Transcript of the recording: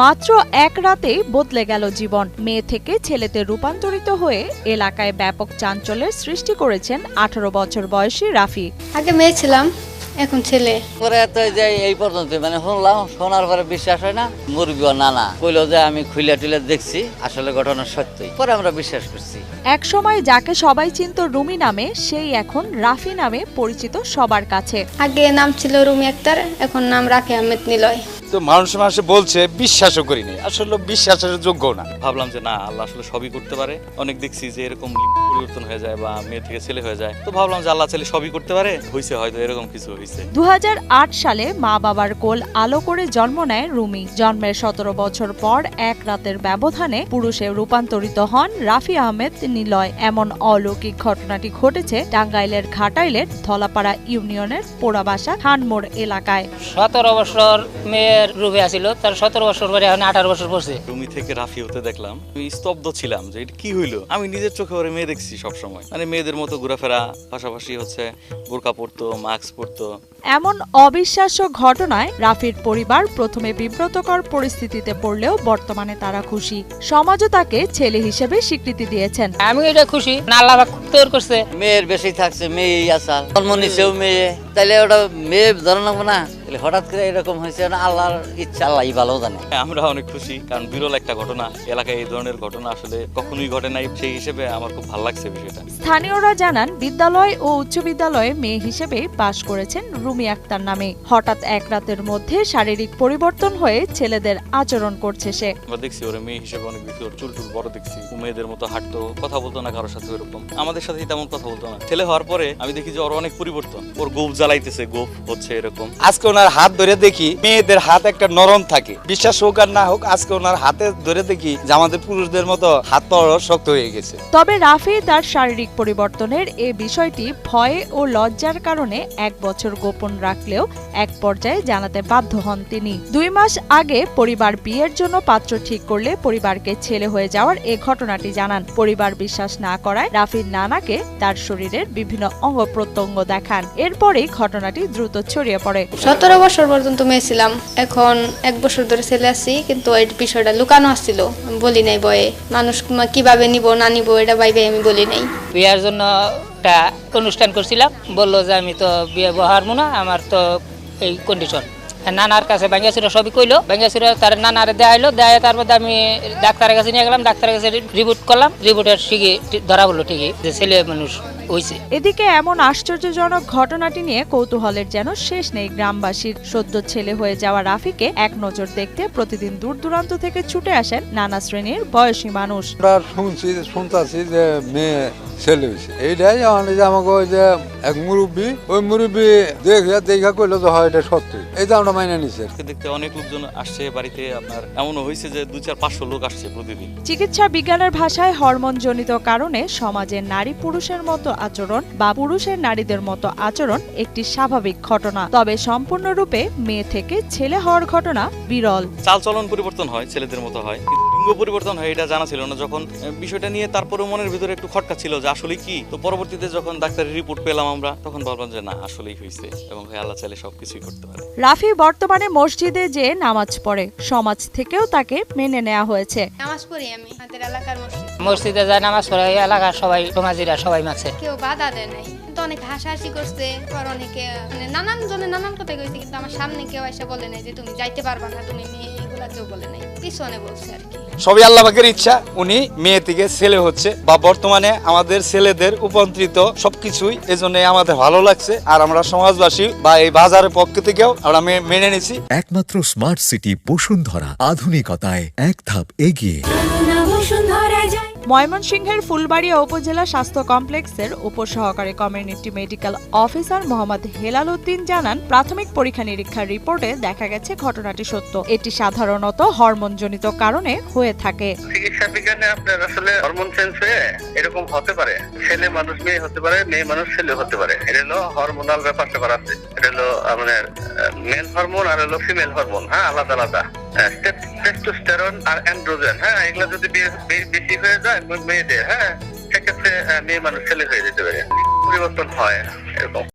মাত্র এক রাতেই বদলে গেল জীবন। মেয়ে থেকে ছেলেতে রূপান্তরিত হয়ে এলাকায় ব্যাপক চাঞ্চল্যের সৃষ্টি করেছেন 18 বছর বয়সী রাফি। আগে মেয়ে ছিলাম, এখন ছেলে। পরে তো যে এই পর্যন্ত শুনলাম, শোনার পরে বিশ্বাস হয় না। মুরগি ও নানা কইলো যে আমি খুলে টুলে দেখছি, আসলে ঘটনা সত্যি। পরে আমরা বিশ্বাস করছি। এক সময় যাকে সবাই চিনত রুমি নামে, সেই এখন রাফি নামে পরিচিত সবার কাছে। আগে নাম ছিল রুমি আক্তার, এখন নাম রাফি আহমেদ নিলয়। তো মানুষ বলছে, বিশ্বাসও করিনি, আসলে বিশ্বাসের যোগ্য না। ভাবলাম যে না, আল্লাহ আসলে সবই করতে পারে। অনেক দেখছি যে এরকম পরিবর্তন হয়ে যায় বা মেয়ে থেকে ছেলে হয়ে যায়, তো ভাবলাম যে আল্লাহ ছেলে সবই করতে পারে, হয়েছে হয়তো এরকম কিছু হয়েছে। 2008 সালে মা বাবার কোল আলো করে জন্ম নেয় রুমি। জন্মের 17 বছর পর এক রাতের ব্যবধানে পুরুষে রূপান্তরিত হন রাফি আহমেদ নিলয়। এমন অলৌকিক ঘটনাটি ঘটেছে টাঙ্গাইলের ঘাটাইলের ধলাপাড়া ইউনিয়নের পোড়াবাসা খানমোড় এলাকায়। 17 বছর মেয়ের রূপে আছিল, তার 17 বছর পরে এখন 18 বছর পড়ছে। রুমি থেকে রাফি হতে দেখলাম, আমি স্তব্ধ ছিলাম যে এটা কি হইলো। আমি নিজের চোখে ওরে মেয়ে দেখছি সবসময়, মানে মেয়েদের মতো ঘোরাফেরা, পাশাপাশি বোরকা পরতো, মাস্ক পরতো। এমন অবিশ্বাস্য ঘটনায় রাফির পরিবার প্রথমে বিব্রতকর পরিস্থিতিতে পড়লেও বর্তমানে তারা খুশি। সমাজও তাকে ছেলে হিসেবে স্বীকৃতি দিয়েছেন। আমি এটা খুশি, আল্লাহ পাক তৈরি করছে। মেয়ের বেশি থাকছে, মেয়েই আসাল। জন্ম নিছেও মেয়ে, তাইলে ওটা মেয়ে ধরে নেবো না? হঠাৎ করে এরকম হয়েছে না, আল্লাহর ইচ্ছা, আল্লাহই ভালো জানে। আমরা অনেক খুশি, কারণ বিরল একটা ঘটনা। এলাকায় এই ধরনের ঘটনা আসলে কখনোই ঘটে নাই, সেই হিসেবে আমার খুব ভালো লাগছে বিষয়টা। স্থানীয়রা জানান, বিদ্যালয় ও উচ্চ বিদ্যালয়ে মেয়ে হিসেবে পাশ করেছেন রুমি আক্তার নামে। হঠাৎ এক রাতের মধ্যে শারীরিক পরিবর্তন হয়ে ছেলেদের আচরণ করছে সে। আমরা দেখছি ওরে মেয়ে হিসেবে অনেক বেশি, ওর চুল টুল বড় দেখছি, মেয়েদের মতো হাঁটতো, কথা বলতো না কারোর সাথে এরকম, আমাদের সাথে তেমন কথা বলতো না। ছেলে হওয়ার পরে আমি দেখি যে ওর অনেক পরিবর্তন, ওর গোপ জ্বালাইতেছে, গোপ হচ্ছে এরকম। আজকে ওনার হাত ধরে দেখি মেয়েদের হাত একটা নরম থাকে, বিশ্বাস হোক আর না হোক, আজকে ওনার হাতে ধরে দেখি যে আমাদের পুরুষদের মতো হাত পা শক্ত হয়ে গেছে। তবে রাফি তার শারীরিক পরিবর্তনের এ বিষয়টি ভয়ে ও লজ্জার কারণে 1 বছর গোপন রাখলেও এক পর্যায়ে জানাতে বাধ্য হন তিনি। 2 মাস আগে পরিবার বিয়ের জন্য পাত্র ঠিক করলে পরিবারকে ছেলে হয়ে যাওয়ার এ ঘটনাটি জানান। পরিবার বিশ্বাস না করায় রাফির নানাকে তার শরীরের বিভিন্ন অঙ্গ প্রত্যঙ্গ দেখান। এরপরেই ঘটনাটি দ্রুত ছড়িয়ে পড়ে। 17 বছর পর্যন্ত মেয়ে ছিলাম, এখন 1 বছর ধরে ছেলে আছি, কিন্তু এই বিষয়টা লুকানো আসছিল, বলি নাই বয়ে। মানুষ কিভাবে নিব না নিব এটা ভাইবে আমি বলি নাই। বিয়ার জন্য একটা অনুষ্ঠান করছিলাম, বললো যে আমি তো বিয়ে বহারমু না, আমার তো এই কন্ডিশন। নানার কাছে বাঙ্গাসুরা সবই কইলো, বাঙ্গাসুরা তার নানারে দেখাইলো, দেয় তারপর আমি ডাক্তারের কাছে নিয়ে গেলাম, ডাক্তারের কাছে রিপোর্ট করলাম, রিপোর্টের ঠিকই ধরা বললো ঠিকই যে ছেলে মানুষ হয়েছে। এদিকে এমন আশ্চর্যজনক ঘটনাটি নিয়ে কৌতূহলের যেন শেষ নেই গ্রামবাসীর। সদ্য ছেলে হয়ে যাওয়া রাফিকে এক নজর দেখতে প্রতিদিন দূর দূরান্ত থেকে ছুটে আসেন নানা শ্রেণীর বয়সী মানুষ। আমরা শুনতেছি যে মেয়ে ছেলে হয়েছে, এইটাই আমাকে ওই যে এক মুরব্বী, ওই মুরব্বী দেখা করলো যে হয় এটা সত্যি, এইটা আমরা মাইনে নিচ্ছি। দেখতে অনেক লোকজন আসছে বাড়িতে, আপনার এমনও হয়েছে যে 200-500 লোক আসছে প্রতিদিন। চিকিৎসা বিজ্ঞানের ভাষায় হরমোনজনিত কারণে সমাজে নারী পুরুষের মতো আচরণ বা পুরুষের নারীদের মতো আচরণ একটি স্বাভাবিক ঘটনা। তবে সম্পূর্ণরূপে মেয়ে থেকে ছেলে হওয়ার ঘটনা বিরল। চালচলন পরিবর্তন হয়, ছেলেদের মতো হয়, লিঙ্গ পরিবর্তন হয় এটা জানা ছিল না। যখন বিষয়টা নিয়ে তারপরে মনের ভিতরে একটু খটকা ছিল যে আসলে কি, তো পরবর্তীতে যখন ডাক্তারের রিপোর্ট পেলাম আমরা, তখন ভাবলাম যে না, আসলেই হয়েছে এবং আল্লাহ চাইলে সবকিছুই করতে পারে। রাফি বর্তমানে মসজিদে যে নামাজ পড়ে, সমাজ থেকেও তাকে মেনে নেওয়া হয়েছে। নামাজ পড়ি আমি আমাদের এলাকার মসজিদে যায় নামাজ পড়ে, এলাকার সবাই সমাজিরা সবাই মাছে, কেউ বাধা দেয় নাই, কিন্তু অনেক হাসাহাসি করছে, আর অনেকে নানান জনে নানান কথা কইছে, কিন্তু আমার সামনে কেউ এসে বলে নাই যে তুমি যাইতে পারবা না, তুমি মেয়ে, এগুলা কেউ বলে নাই, পিছনে বলছে আর কি। সবই আল্লাহ পাকের ইচ্ছা, উনি মেয়ে থেকে ছেলে হচ্ছে, বা বর্তমানে আমাদের ছেলেদের উপন্ত্রিত সবকিছুই এজন্য আমাদের ভালো লাগছে। আর আমরা সমাজবাসী বা এই বাজারের পক্ষ থেকেও আমরা মেনে নিছি। একমাত্র স্মার্ট সিটি বসুন্ধরা, আধুনিকতায় এক ধাপ এগিয়ে। ময়মনসিংহের ফুলবাড়িয়া উপজেলা স্বাস্থ্য কমপ্লেক্সের উপসহকারী community medical officer Mohammad Helal Uddin জানান, প্রাথমিক পরীক্ষা নিরীক্ষার রিপোর্টে দেখা গেছে ঘটনাটি সত্য। এটি সাধারণত হরমোনজনিত কারণে হয়ে থাকে। চিকিৎসা বিজ্ঞানে আপনার আসলে হরমোন চেঞ্জ হয়ে এরকম হতে পারে, ছেলে মানুষ মেয়ে হতে পারে, মেয়ে মানুষ ছেলে হতে পারে। এটা হলো হরমোনাল ব্যাপারটা করা আছে। এটা হলো মানে মেল হরমোন আর হলো ফিমেল হরমোন, হ্যাঁ, আলাদা আলাদা। টেস্টোস্টেরন আর অ্যান্ড্রোজেন, হ্যাঁ, এগুলা যদি বেশি হয়ে যায় মেয়েদের, হ্যাঁ, সেক্ষেত্রে মেয়ে মানুষ ছেলে হয়ে যেতে পারে, পরিবর্তন হয় এরকম।